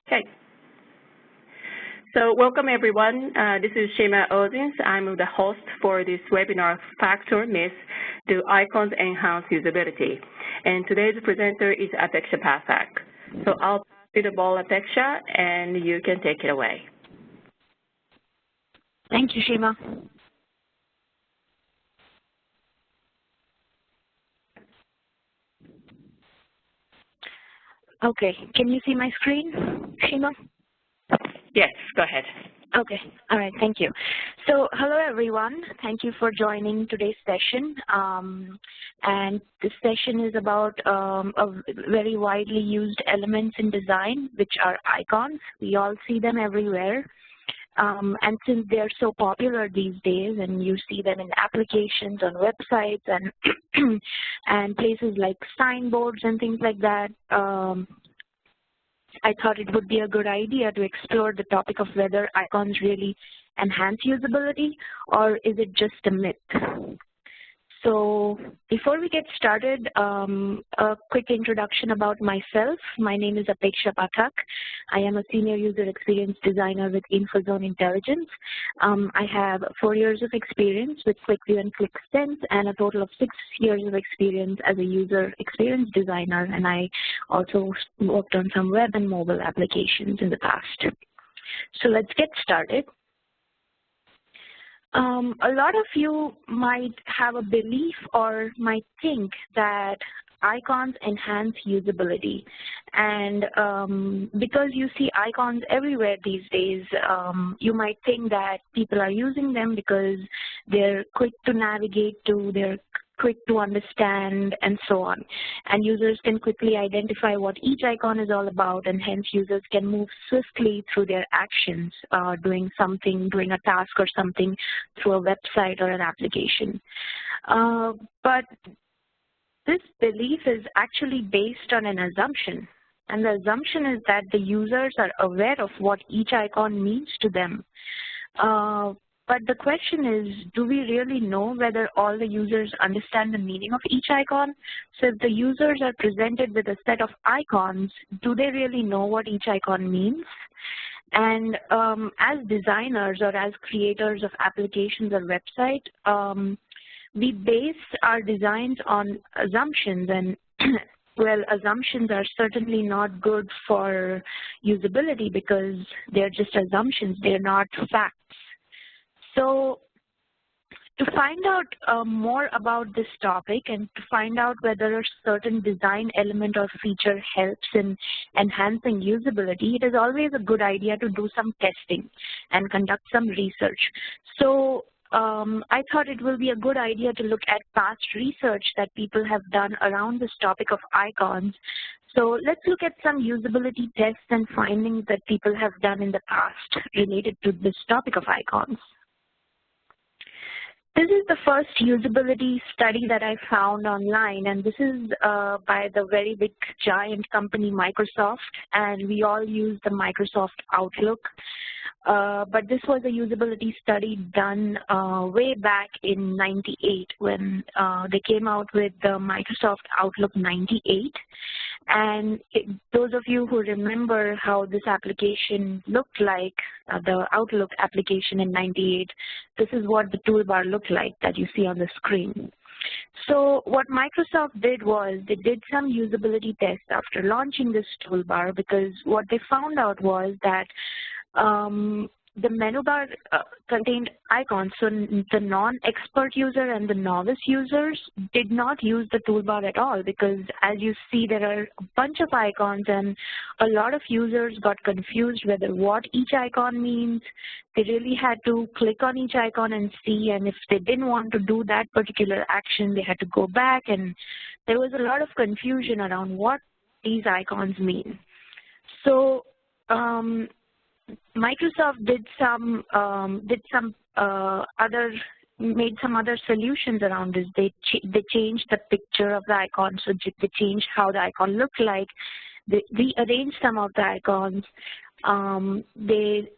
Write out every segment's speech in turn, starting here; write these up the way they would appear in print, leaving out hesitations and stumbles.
Okay. So welcome everyone. This is Shima Ozins. I'm the host for this webinar, Fact or Myth, Do Icons Enhance Usability? And today's presenter is Apeksha Pathak. So I'll pass you the ball, Apeksha, and you can take it away. Thank you, Shima. Okay, can you see my screen, Shima? Yes, go ahead. Okay, all right, thank you. So hello everyone, thank you for joining today's session. And this session is about a very widely used elements in design, which are icons. We all see them everywhere. And since they're so popular these days, and you see them in applications on websites and and places like signboards and things like that, I thought it would be a good idea to explore the topic of whether icons really enhance usability or is it just a myth. So before we get started, a quick introduction about myself. My name is Apeksha Pathak. I am a senior user experience designer with InfoZone Intelligence. I have 4 years of experience with QuickView and QuickSense and a total of 6 years of experience as a user experience designer, and I also worked on some web and mobile applications in the past. So let's get started. A lot of you might have a belief or might think that icons enhance usability. And because you see icons everywhere these days, you might think that people are using them because they're quick to navigate to, they're quick to understand, and so on. And users can quickly identify what each icon is all about, and hence users can move swiftly through their actions, doing a task or something through a website or an application. But this belief is actually based on an assumption. And the assumption is that the users are aware of what each icon means to them. But the question is, do we really know whether all the users understand the meaning of each icon? So if the users are presented with a set of icons, do they really know what each icon means? And as designers or as creators of applications or websites, we base our designs on assumptions, and well, assumptions are certainly not good for usability because they're just assumptions, they're not facts. So to find out more about this topic and to find out whether a certain design element or feature helps in enhancing usability, it is always a good idea to do some testing and conduct some research. So I thought it will be a good idea to look at past research that people have done around this topic of icons. So let's look at some usability tests and findings that people have done in the past related to this topic of icons. This is the first usability study that I found online, and this is by the very big giant company Microsoft, and we all use the Microsoft Outlook. But this was a usability study done way back in '98 when they came out with the Microsoft Outlook 98. And those of you who remember how this application looked like, the Outlook application in '98, this is what the toolbar looked like that you see on the screen. So what Microsoft did was they did some usability tests after launching this toolbar, because what they found out was that the menu bar contained icons, so the non-expert user and the novice users did not use the toolbar at all, because as you see, there are a bunch of icons and a lot of users got confused whether what each icon means. They really had to click on each icon and see, and if they didn't want to do that particular action, they had to go back, and there was a lot of confusion around what these icons mean. So Microsoft made some other solutions around this. They changed the picture of the icon, so they changed how the icon looked like. They rearranged some of the icons. They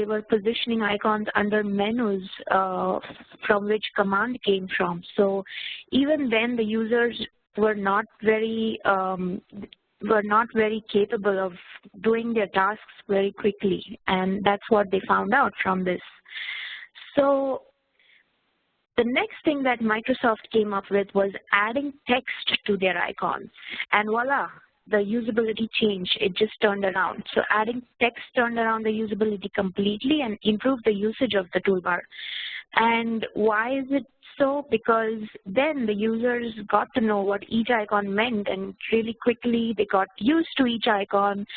were positioning icons under menus from which command came from. So even then, the users were not very were not very capable of doing their tasks very quickly, and that's what they found out from this. So the next thing that Microsoft came up with was adding text to their icons, and voila, the usability changed. It just turned around. So adding text turned around the usability completely and improved the usage of the toolbar. And why is it so? Because then the users got to know what each icon meant, and really quickly they got used to each icon,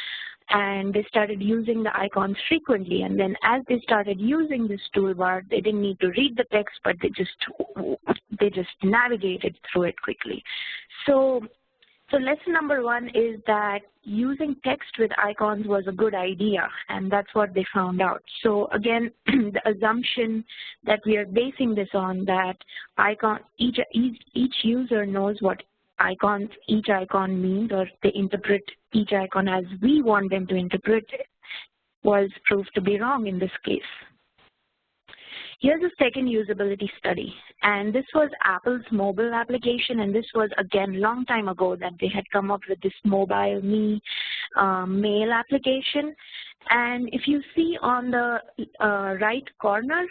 and they started using the icons frequently. And then as they started using this toolbar, they didn't need to read the text, but they just navigated through it quickly. So lesson number 1 is that using text with icons was a good idea, and that's what they found out. So again, the assumption that we are basing this on, that each user knows what each icon means, or they interpret each icon as we want them to interpret it, was proved to be wrong in this case. Here's a second usability study, and this was Apple's mobile application, and this was, again, a long time ago that they had come up with this Mobile Me mail application. And if you see on the right corner,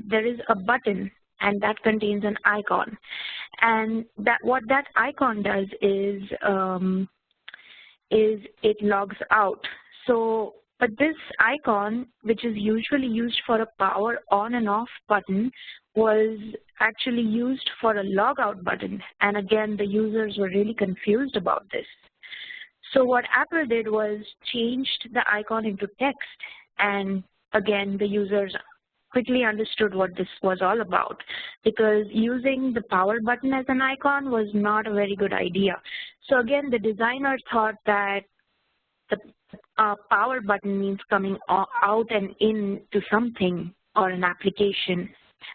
there is a button, and that contains an icon. And what that icon does is it logs out. But this icon, which is usually used for a power on and off button, was actually used for a logout button. And again, the users were really confused about this. So what Apple did was changed the icon into text. And again, the users quickly understood what this was all about, because using the power button as an icon was not a very good idea. So again, the designer thought that the power button means coming out and in to something or an application,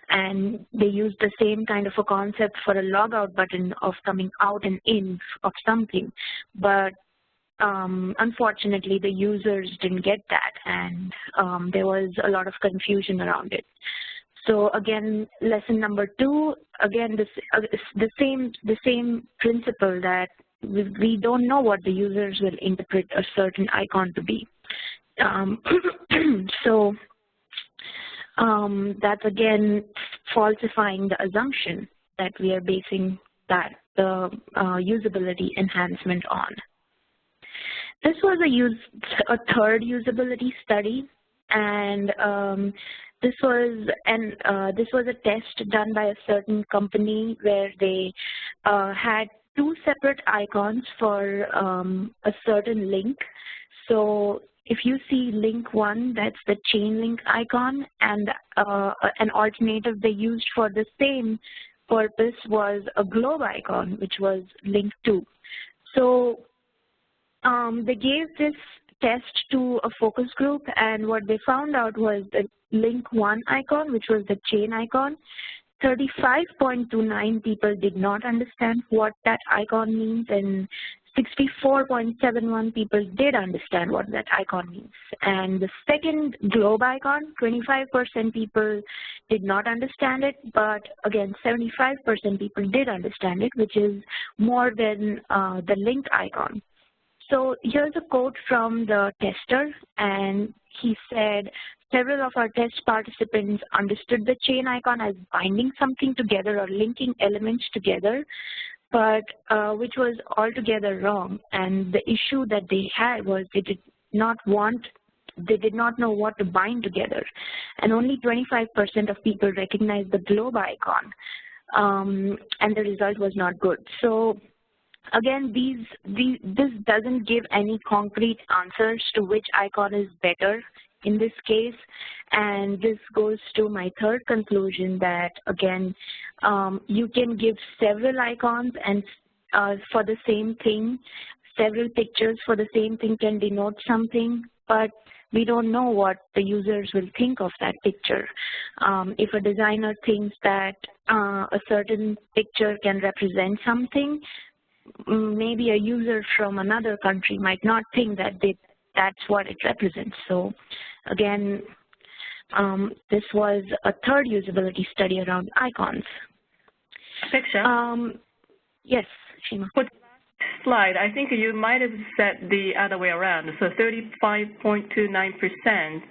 and they used the same kind of a concept for a logout button of coming out and in of something. But unfortunately, the users didn't get that, and there was a lot of confusion around it. So again, lesson number 2, again, the same principle, that we don't know what the users will interpret a certain icon to be. So that's again falsifying the assumption that we are basing the usability enhancement on. This was a third usability study, and this was a test done by a certain company where they had 2 separate icons for a certain link. So if you see link 1, that's the chain link icon, and an alternative they used for the same purpose was a globe icon, which was link 2. So they gave this test to a focus group, and what they found out was the link 1 icon, which was the chain icon. 35.29 people did not understand what that icon means, and 64.71 people did understand what that icon means. And the second globe icon, 25% people did not understand it, but again, 75% people did understand it, which is more than the link icon. So here's a quote from the tester, and he said, several of our test participants understood the chain icon as binding something together or linking elements together, but which was altogether wrong. And the issue that they had was they did not know what to bind together. And only 25% of people recognized the globe icon, and the result was not good. So again, this doesn't give any concrete answers to which icon is better in this case, and this goes to my third conclusion, that again, you can give several icons and for the same thing, several pictures for the same thing can denote something, but we don't know what the users will think of that picture. If a designer thinks that a certain picture can represent something, maybe a user from another country might not think that that's what it represents. So again, this was a third usability study around icons. Apeksha? Yes, Shima. For the last slide, I think you might have said the other way around. So 35.29%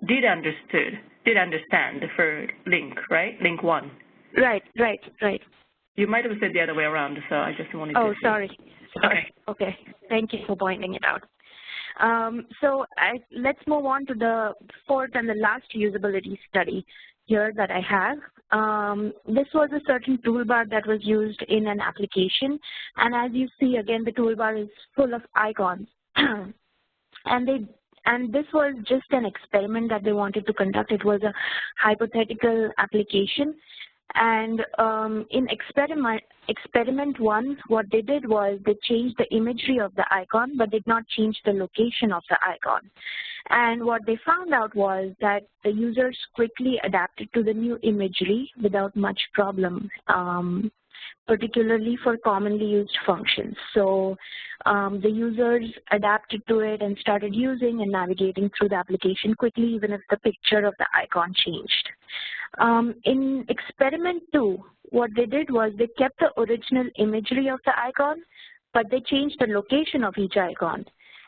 did understand for link, right? Link 1. Right. You might have said the other way around, so I just wanted to Oh, see. sorry. Okay. Thank you for pointing it out. Let's move on to the fourth and the last usability study here that I have. This was a certain toolbar that was used in an application, and as you see, again, the toolbar is full of icons. And this was just an experiment that they wanted to conduct. It was a hypothetical application. And in experiment 1, what they did was they changed the imagery of the icon, but did not change the location of the icon. And what they found out was that the users quickly adapted to the new imagery without much problem, particularly for commonly used functions. So the users adapted to it and started using and navigating through the application quickly, even if the picture of the icon changed. In experiment 2, what they did was they kept the original imagery of the icon, but they changed the location of each icon.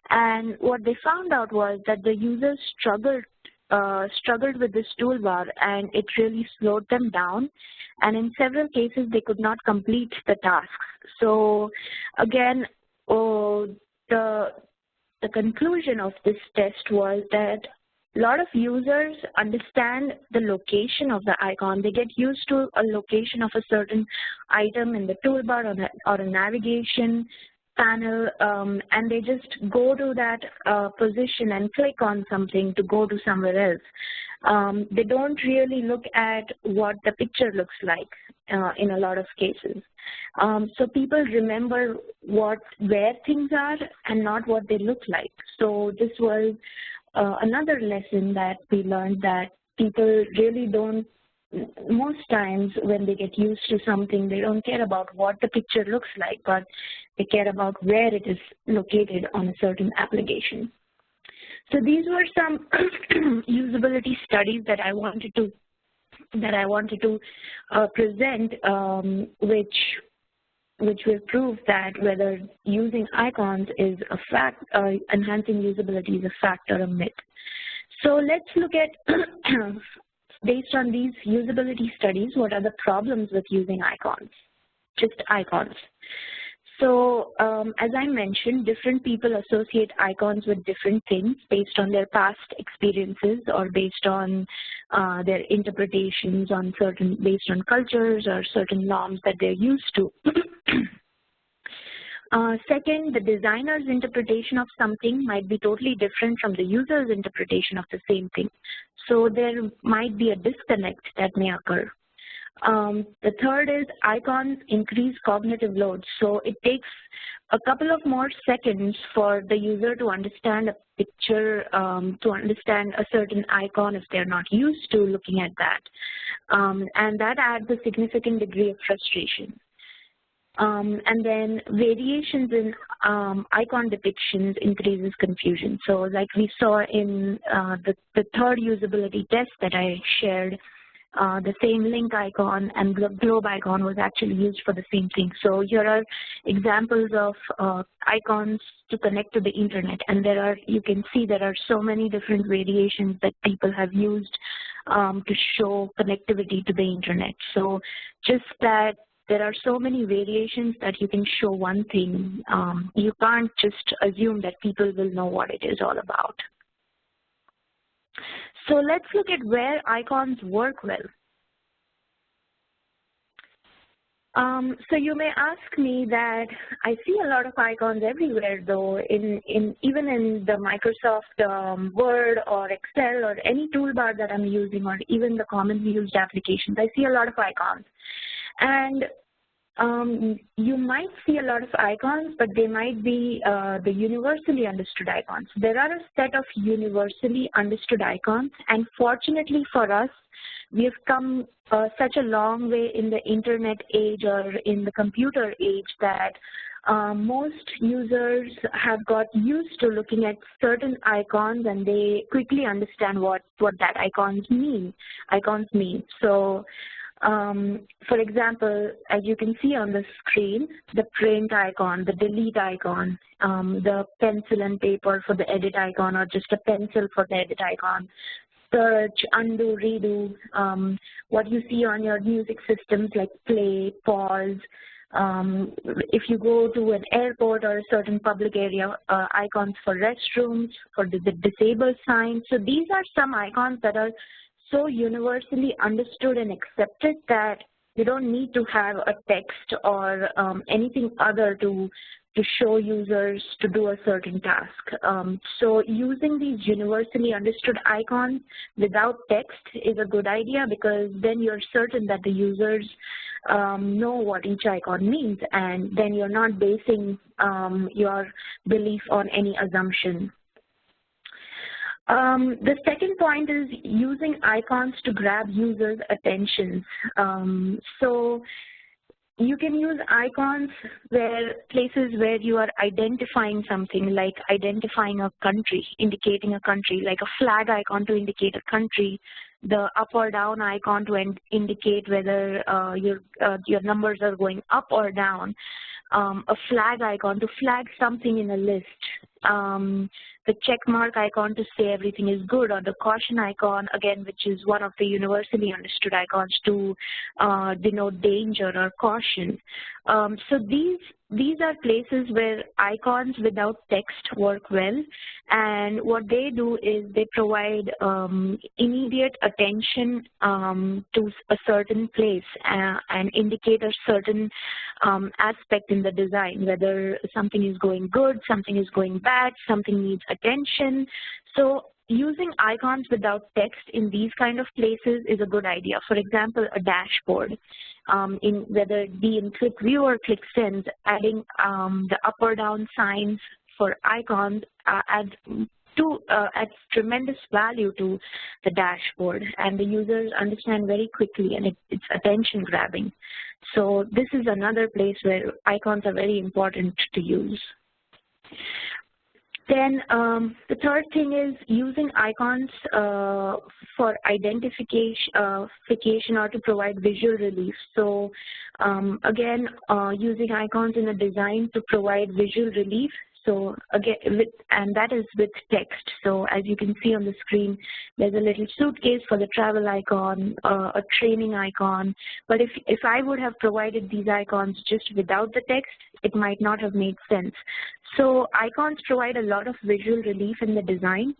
And what they found out was that the users struggled with this toolbar, and it really slowed them down. And in several cases, they could not complete the tasks. So again, the conclusion of this test was that a lot of users understand the location of the icon. They get used to a location of a certain item in the toolbar or a navigation panel, and they just go to that position and click on something to go to somewhere else. They don't really look at what the picture looks like in a lot of cases. So people remember where things are and not what they look like. So this was another lesson that we learned, that people really don't, most times when they get used to something, they don't care about what the picture looks like, but they care about where it is located on a certain application. So these were some usability studies that I wanted to present, which will prove that whether using icons is a fact, enhancing usability is a fact or a myth. So let's look at, based on these usability studies, what are the problems with using icons, just icons. So as I mentioned, different people associate icons with different things based on their past experiences or based on their interpretations on based on cultures or certain norms that they're used to. Second, the designer's interpretation of something might be totally different from the user's interpretation of the same thing. So there might be a disconnect that may occur. The third is icons increase cognitive load. So it takes a couple of more seconds for the user to understand a picture, to understand a certain icon if they're not used to looking at that. And that adds a significant degree of frustration. And then variations in icon depictions increases confusion. So like we saw in the third usability test that I shared, the same link icon and globe icon was actually used for the same thing. So here are examples of icons to connect to the internet, and you can see there are so many different variations that people have used to show connectivity to the internet. So just that there are so many variations that you can show one thing. You can't just assume that people will know what it is all about. So let's look at where icons work well. So you may ask me that I see a lot of icons everywhere, though, even in the Microsoft Word or Excel or any toolbar that I'm using, or even the commonly used applications. I see a lot of icons. And you might see a lot of icons, but they might be the universally understood icons. There are a set of universally understood icons, and fortunately for us, we have come such a long way in the internet age or in the computer age that most users have got used to looking at certain icons, and they quickly understand what that icons mean. So For example, as you can see on the screen, the print icon, the delete icon, the pencil and paper for the edit icon, or just a pencil for the edit icon, search, undo, redo, what you see on your music systems like play, pause. If you go to an airport or a certain public area, icons for restrooms, for the disabled sign. So these are some icons that are so universally understood and accepted that you don't need to have a text or anything other to show users to do a certain task. So using these universally understood icons without text is a good idea, because then you're certain that the users know what each icon means, and then you're not basing your belief on any assumption. The second point is using icons to grab users' attention. So you can use icons places where you are identifying something, like identifying a country, indicating a country, like a flag icon to indicate a country, the up or down icon to indicate whether your numbers are going up or down, a flag icon to flag something in a list, the check mark icon to say everything is good, or the caution icon, again, which is one of the universally understood icons to denote danger or caution. So these are places where icons without text work well, and what they do is they provide immediate attention to a certain place and indicate a certain aspect in the design, whether something is going good, something is going bad, something needs attention. So using icons without text in these kind of places is a good idea. For example, a dashboard, in whether it be in Click View or Click Send, adding the up or down signs for icons adds tremendous value to the dashboard, and the users understand very quickly, and it's attention grabbing. So this is another place where icons are very important to use. Then the third thing is using icons for identification or to provide visual relief. So again, using icons in a design to provide visual relief. So again, and that is with text. So as you can see on the screen, there's a little suitcase for the travel icon, a training icon. But if I would have provided these icons just without the text, it might not have made sense. So icons provide a lot of visual relief in the design.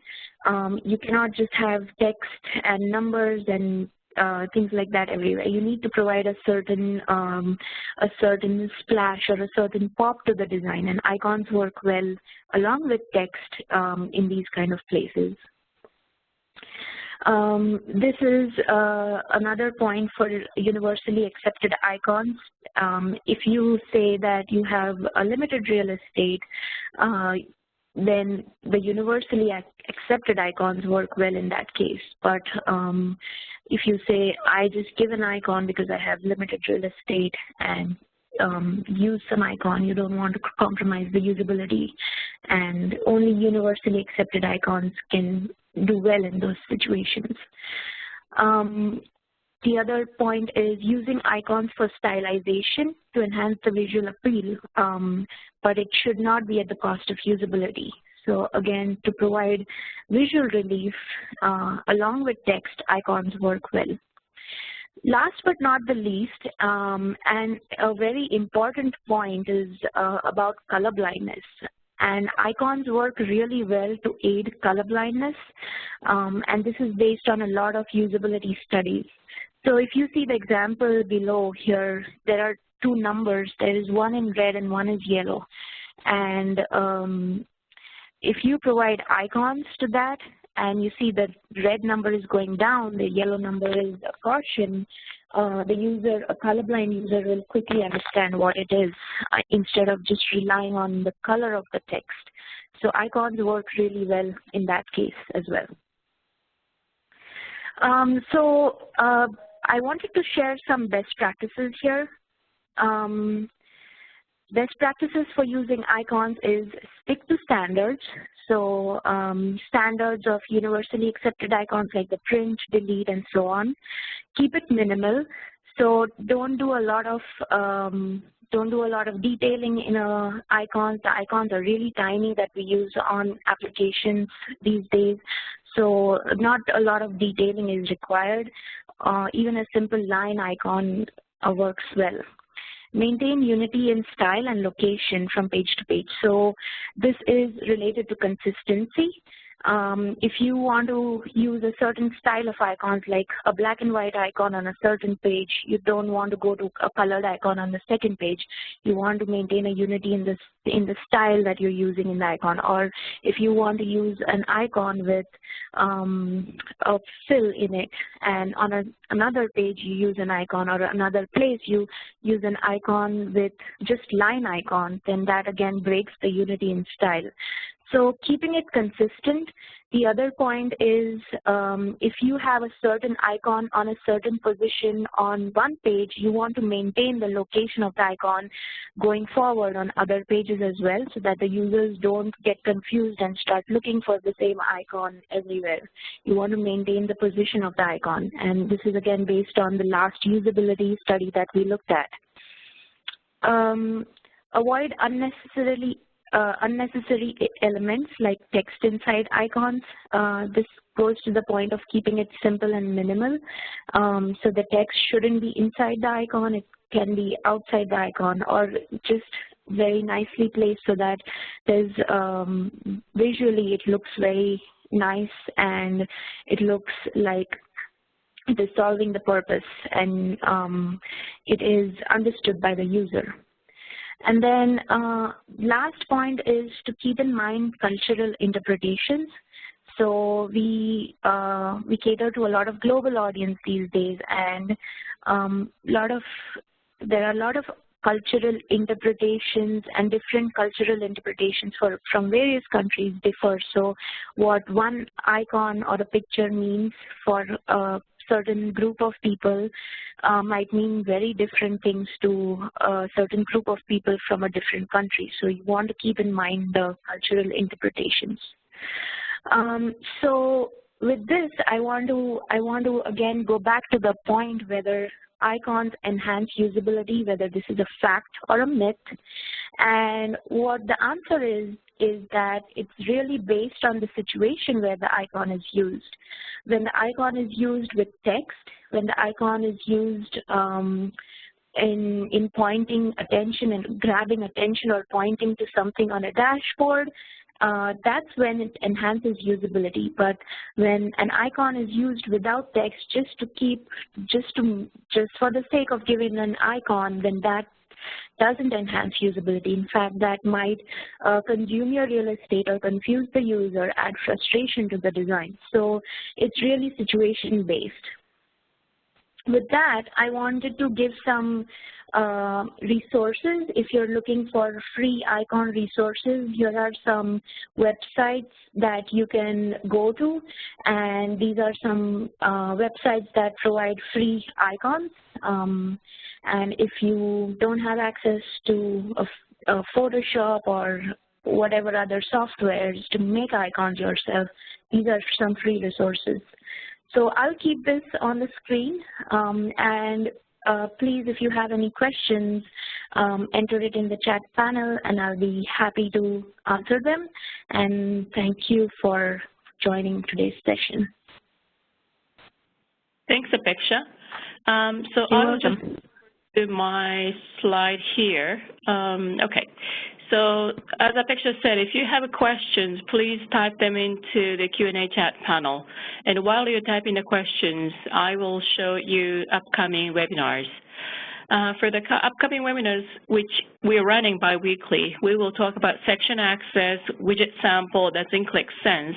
You cannot just have text and numbers and things like that everywhere. You need to provide a certain splash or a certain pop to the design, and icons work well along with text in these kind of places. This is another point for universally accepted icons. If you say that you have a limited real estate, then the universally accepted icons work well in that case. But if you say, I just give an icon because I have limited real estate, and use some icon, you don't want to compromise the usability, and only universally accepted icons can do well in those situations. The other point is using icons for stylization to enhance the visual appeal, but it should not be at the cost of usability. So again, to provide visual relief along with text, icons work well. Last but not the least, and a very important point is about colorblindness. And icons work really well to aid colorblindness, and this is based on a lot of usability studies. So if you see the example below here, there are two numbers. There is one in red and one is yellow. And if you provide icons to that, and you see the red number is going down, the yellow number is a caution, a colorblind user will quickly understand what it is instead of just relying on the color of the text. So icons work really well in that case as well. I wanted to share some best practices here. Best practices for using icons is stick to standards. So standards of universally accepted icons like the print, delete, and so on. Keep it minimal. So don't do a lot of detailing in icons. The icons are really tiny that we use on applications these days. So not a lot of detailing is required. Even a simple line icon works well. Maintain unity in style and location from page to page. So this is related to consistency. If you want to use a certain style of icons, like a black and white icon on a certain page, you don't want to go to a colored icon on the second page. You want to maintain a unity in the style that you're using in the icon. Or if you want to use an icon with a fill in it, and on another page you use an icon, or another place you use an icon with just line icon, then that again breaks the unity in style. So keeping it consistent. The other point is if you have a certain icon on a certain position on one page, you want to maintain the location of the icon going forward on other pages as well, so that the users don't get confused and start looking for the same icon everywhere. You want to maintain the position of the icon, and this is again based on the last usability study that we looked at. Avoid unnecessary elements like text inside icons. This goes to the point of keeping it simple and minimal. So the text shouldn't be inside the icon, it can be outside the icon, or just very nicely placed so that there's visually it looks very nice and it looks like it is solving the purpose and it is understood by the user. And then last point is to keep in mind cultural interpretations. So we cater to a lot of global audience these days, and there are a lot of cultural interpretations, and different cultural interpretations from various countries differ. So what one icon or a picture means for a certain group of people might mean very different things to a certain group of people from a different country. So you want to keep in mind the cultural interpretations. So with this, I want to again go back to the point whether icons enhance usability, whether this is a fact or a myth. And what the answer is that it's really based on the situation where the icon is used. When the icon is used with text, when the icon is used in pointing attention and grabbing attention or pointing to something on a dashboard, that's when it enhances usability. But when an icon is used without text, just for the sake of giving an icon, then that doesn't enhance usability. In fact, that might consume your real estate or confuse the user, add frustration to the design. So it's really situation-based. With that, I wanted to give some resources. If you're looking for free icon resources, here are some websites that you can go to, and these are some websites that provide free icons. And if you don't have access to a Photoshop or whatever other softwares to make icons yourself, these are some free resources. So I'll keep this on the screen, and please, if you have any questions, enter it in the chat panel, and I'll be happy to answer them. And thank you for joining today's session. Thanks, Apeksha. So I will just do my slide here. Okay. So as Apeksha said, if you have questions, please type them into the Q&A chat panel. And while you're typing the questions, I will show you upcoming webinars. For the upcoming webinars, which we're running bi-weekly, we will talk about section access, widget sample that's in ClickSense,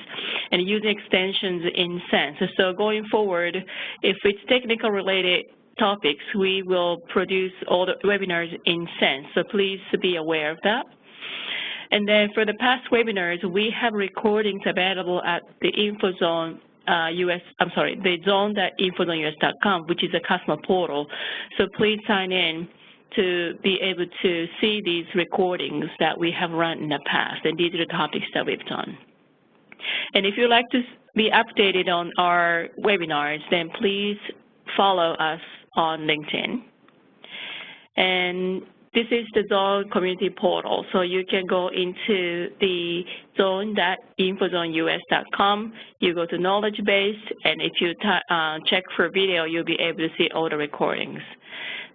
and using extensions in Sense. So going forward, if it's technical related topics, we will produce all the webinars in Sense. So please be aware of that. And then for the past webinars, we have recordings available at the InfoZone the zone.infozoneux.com, which is a customer portal. So please sign in to be able to see these recordings that we have run in the past, and these are the topics that we've done. And if you'd like to be updated on our webinars, then please follow us on LinkedIn. And this is the Zone community portal. So you can go into the zone.infozonus.com. You go to knowledge base, and if you check for video, you'll be able to see all the recordings.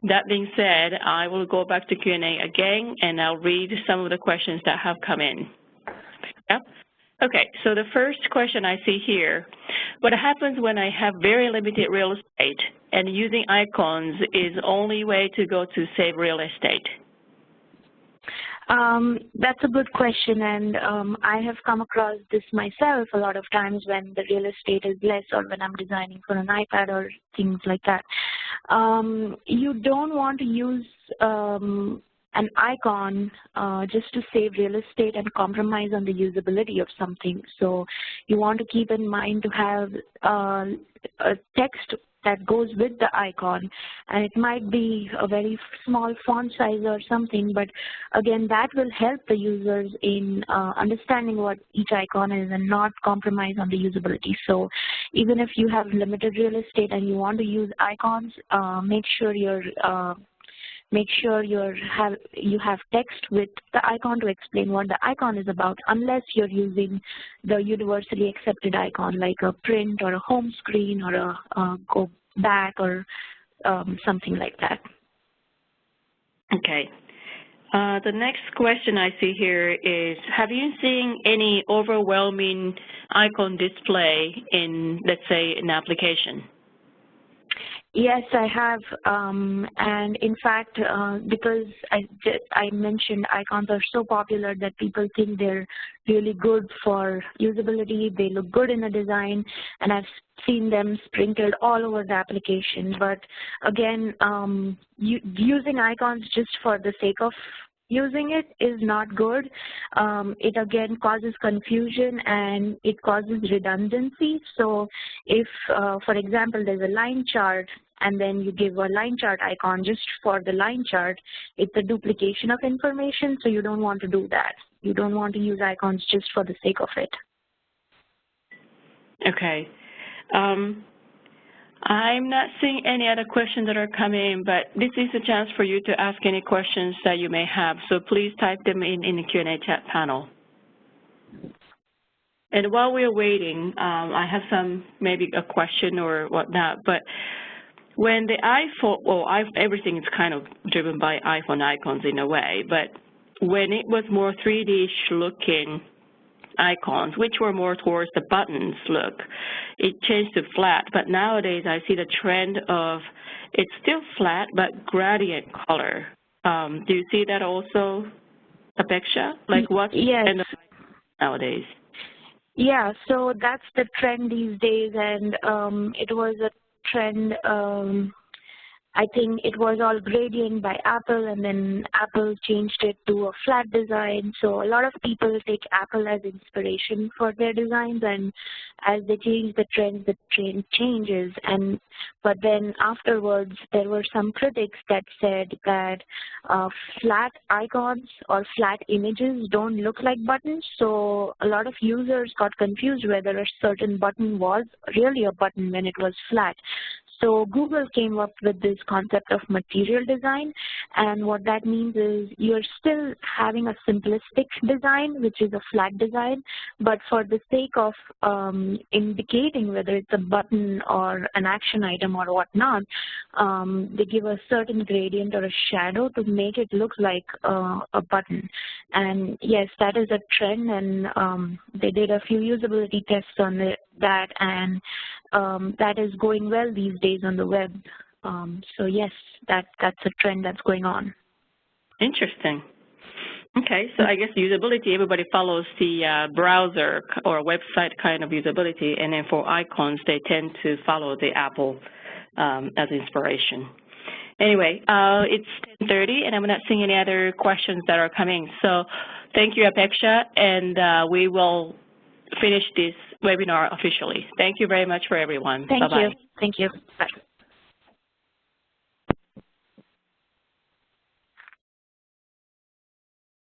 That being said, I will go back to Q&A again, and I'll read some of the questions that have come in. Yep. Okay, so the first question I see here, what happens when I have very limited real estate and using icons is the only way to go to save real estate? That's a good question, and I have come across this myself a lot of times when the real estate is less or when I'm designing for an iPad or things like that. You don't want to use an icon just to save real estate and compromise on the usability of something. So you want to keep in mind to have a text that goes with the icon, and it might be a very small font size or something, but again, that will help the users in understanding what each icon is and not compromise on the usability. So even if you have limited real estate and you want to use icons, make sure you have text with the icon to explain what the icon is about, unless you're using the universally accepted icon like a print or a home screen or a go back or something like that. Okay. The next question I see here is, have you seen any overwhelming icon display in, let's say, an application? Yes, I have, and in fact, because I mentioned icons are so popular that people think they're really good for usability, they look good in a design, and I've seen them sprinkled all over the application. But again, using icons just for the sake of using it is not good. It again causes confusion and it causes redundancy. So if, for example, there's a line chart and then you give a line chart icon just for the line chart, it's a duplication of information, so you don't want to do that. You don't want to use icons just for the sake of it. Okay. I'm not seeing any other questions that are coming in, but this is a chance for you to ask any questions that you may have, so please type them in the Q&A chat panel. And while we're waiting, I have maybe a question or whatnot, but when the iPhone, well, everything is kind of driven by iPhone icons in a way, but when it was more 3D-ish looking icons, which were more towards the buttons look, it changed to flat. But nowadays, I see the trend of it's still flat, but gradient color. Do you see that also, Apeksha? Like what's the trend of nowadays? Yeah, so that's the trend these days, and it was a trend, I think it was all gradient by Apple, and then Apple changed it to a flat design. So a lot of people take Apple as inspiration for their designs, and as they change the trend changes. But then afterwards, there were some critics that said that flat icons or flat images don't look like buttons. So a lot of users got confused whether a certain button was really a button when it was flat. So Google came up with this concept of material design, and what that means is you're still having a simplistic design, which is a flat design, but for the sake of indicating whether it's a button or an action item or whatnot, they give a certain gradient or a shadow to make it look like a button. And yes, that is a trend, and they did a few usability tests on that, and that is going well these days on the web. So yes, that's a trend that's going on. Interesting. Okay, so I guess usability, everybody follows the browser or website kind of usability, and then for icons, they tend to follow the Apple as inspiration. Anyway, it's 10:30, and I'm not seeing any other questions that are coming. So thank you, Apeksha, and we will finish this webinar officially. Thank you very much for everyone. Thank Bye-bye. you. Thank you. Bye.